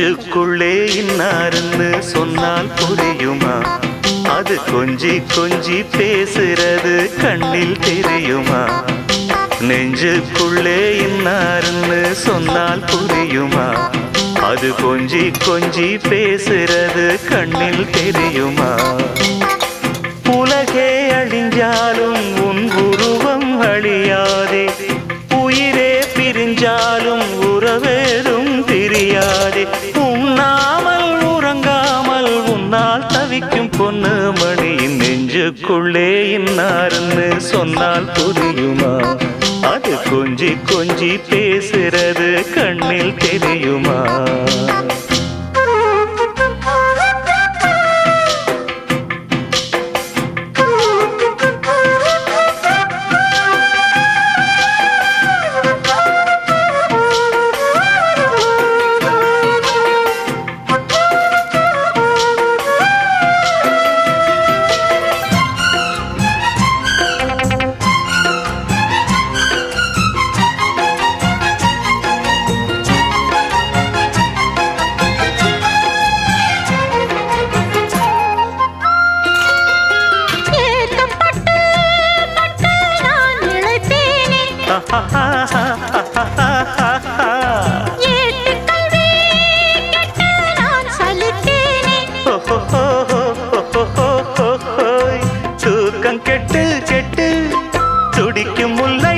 நெஞ்சுக்குள்ளே இன்னாருன்னு சொன்னால் புரியுமா? அது கொஞ்சி கொஞ்சி பேசுறது கண்ணில் தெரியுமா? நெஞ்சுக்குள்ளே இன்னாருன்னு சொன்னால் புரியுமா? அது கொஞ்சி கொஞ்சி பேசுறது கண்ணில் தெரியுமா? உலகே அழிஞ்சாலும் உன் உருவம் அழியாதே, உயிரே பிரிஞ்சாலும் உறவேதும் தெரியாதே. உண்ணாமல் உறங்காமல் உன்னால் தவிக்கும் பொண்ணு மணியின் நெஞ்சுக்குள்ளே இன்னாருன்னு சொன்னால் புரியுமா? அது கொஞ்சி கொஞ்சி பேசுறது கண்ணில் தெரியுமா? தூக்கம் கெட்டு கெட்டு துடிக்கும் முல்லை